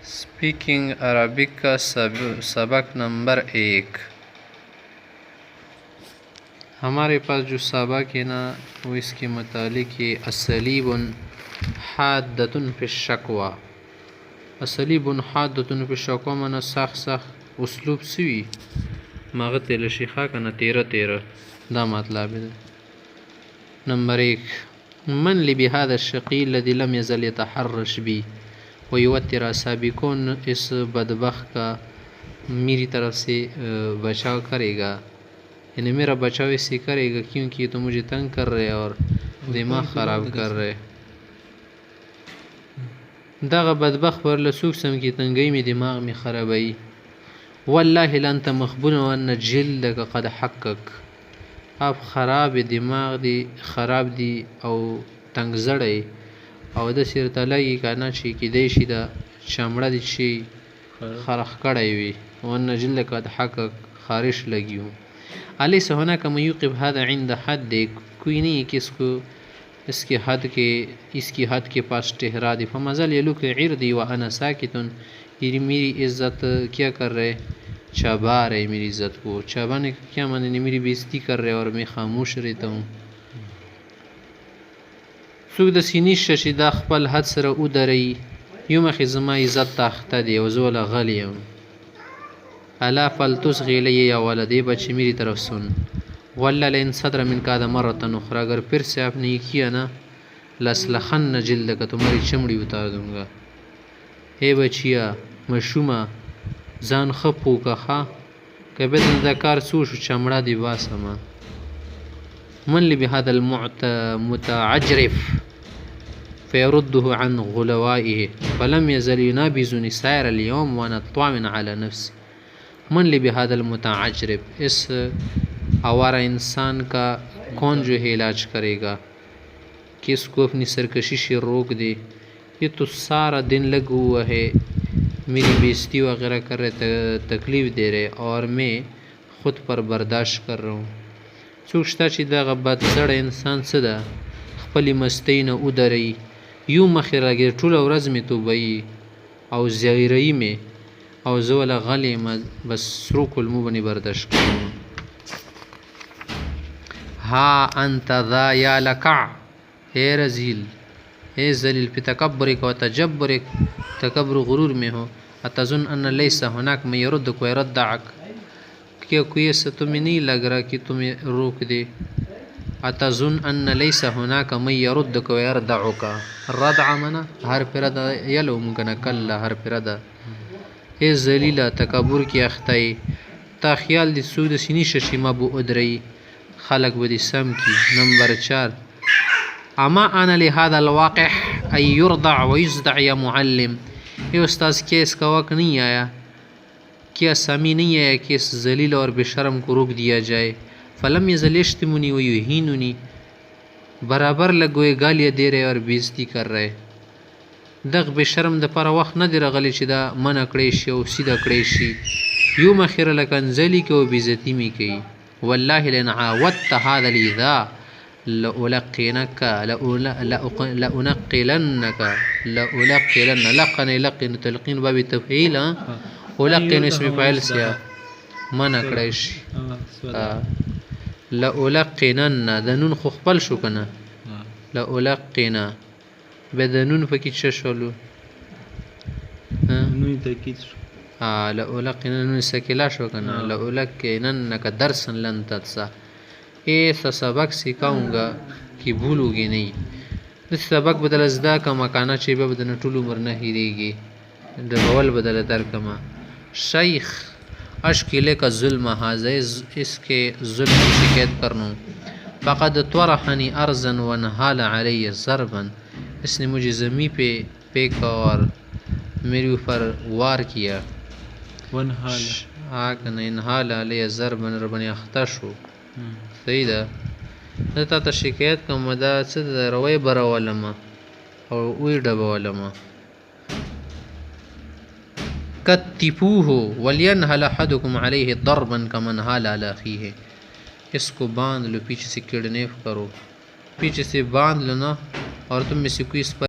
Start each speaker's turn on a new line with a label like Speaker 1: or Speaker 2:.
Speaker 1: Speaking Arabic का सबक नंबर 1। हमारे पास जो सबक है ना वो इसके मुतालिक है असलीबुन हादतुन फी शक्वा। असलीबुन हादतुन फी शक्वा माना सख सख उसलूब सुई मगत लशिखा का ना 13 दा मतलब है। नंबर 1 मन ली बिहादा शकी लदी लम यजल यतहर्रश बी वो तेरा साबिकोन इस बदबख्त का मेरी तरफ से बचाव करेगा, यानी मेरा बचाव इससे करेगा क्योंकि तो मुझे तंग कर रहे और दिमाग ख़राब कर रहे। दगा बदबख्त पर लसूख सम की तंगई में दिमाग में ख़राबई। वल्लाहि लन तमखबुन वन जिल्द का कद हक़क। अब ख़राब दिमाग दी ख़राब दी और तंग जड़े او د سرته لګي کنه چې کیدای شي د چمړه دي شي خرخ کړی وي ون جلد قد حق خارش لګیو الیس هناك من يوقف هذا عند حد کوئی نہیں کہ اس کی حد کے پاس ٹہرا دے فمازل یلوک عردی وانا ساکت میری عزت کیا کر رہے چابا رہے میری عزت کو چابانے کیا معنی میری بےزتی کر رہے اور میں خاموش رہتا ہوں څوک د سینې شي دا خپل حد سره ودري یو مخې زما عزت تاخته دی او زه ولا غلی یم الا فلتصغي لی یا ولدی بچی میری طرف سن ولا لئن صدر من کا مرة اخرى اگر پھر سے آپ نے کیا نا لسلخن جلد کا تمہاری چمڑی اتار دوں گا اے بچیا مشوما ځان خپو کا خا کبه د کار سوشو چمڑا دی واسما من لي بهذا المتعجرف فيرده عن غلوائه فلم يزل ينابزني سائر اليوم وانا طامن على نفسي من لي بهذا المتعجرف اس आवारा इंसान का कौन जो है इलाज करेगा कि इसको अपनी सरकशी से रोक दे। ये तो सारा दिन लगा हुआ है मेरी बेइज्जती वगैरह कर रहे तकलीफ़ दे रहे और मैं ख़ुद पर बर्दाश्त कर रहा हूँ। څوک شته چې دغه بد زړه انسان څه ده خپلې مستۍ نه ودرئ یو مخې راګیر ټوله ورځ مې توبهیي او زیروي مې او زه وله غلی یم بس سرو کلمو به مې برداشت کوم. ها انت ذا یا لکع اے رزیل اے ذلیل پی تکبرک و تجبرک تکبر غرور میں ہو اتظن ان لیس هناک من یردک و یردعک کیا کوئی ایسا تمہیں نہیں لگ رہا کہ تمہیں روک دے اتظن ان لیس هناک من یردک و یردعک ردع منا ہر پردا یلو ممکنہ کلا ہر پردا اے ذلیلہ تکبر کی اخطائی تا خیال دی سود سینی ششی ما بو ادرئی خلق بدی سم کی. نمبر 4 اما انا لهذا الواقع ان يرضع ويصدع یا معلم اے استاذ کیا اس کا وقت نہیں آیا کیا سامی نہیں آیا کہ اس ذلیل اور بے شرم کو روک دیا جائے. فلم یزل یشتمنی و یہیننی برابر لگوئے گالیاں دے رہے اور بےزتی کر رہے. دغ بے شرم د پر وخت نه دی راغلی چې دا منع کړی شي او سیده کړی شي یو مخیره لکه انزلي کې او بېزتي مې کوي. والله لئن عاودت هذا الإيذاء لألقنك لقن يلقن تلقين باب التفعيل ولقن اسم فاعل سیا منع کړی شي لألقنن د نون خو خپل شو کنه لألقن به د نون پکې څه شولو
Speaker 2: نون تاکید شو
Speaker 1: لألقنن سکلا شو کنه لألقننك درسا لن تنسى ایسا سبق سکھاؤں کہ بھولو گی نہیں. اس سبق بدل ازدا کا مکانا چیبہ بدل طول عمر نہ ہیرے گی ڈبول بدل ترکما. شیخ اشکلے کا ظلم حاضر اس کے ظلم کی شکایت کرنوں فقد طرحنی ارضا ونحال علی ضربا اس نے مجھے زمین پہ پھینکا اور میرے اوپر وار کیا. انحال علی ضربا ربنی اختا شو صحیح ده زه تا ته شکایت کوم دا څه د روی برولمه او وی ډبولمه. کتفوه ولینهل احدکم علیه ضربا کمن حال علی اخیه اس کو باندھ لو پیچھے سے کڈنیپ کرو پیچھے سے باندھ لو نا اور تم میں سے کوئی اس پر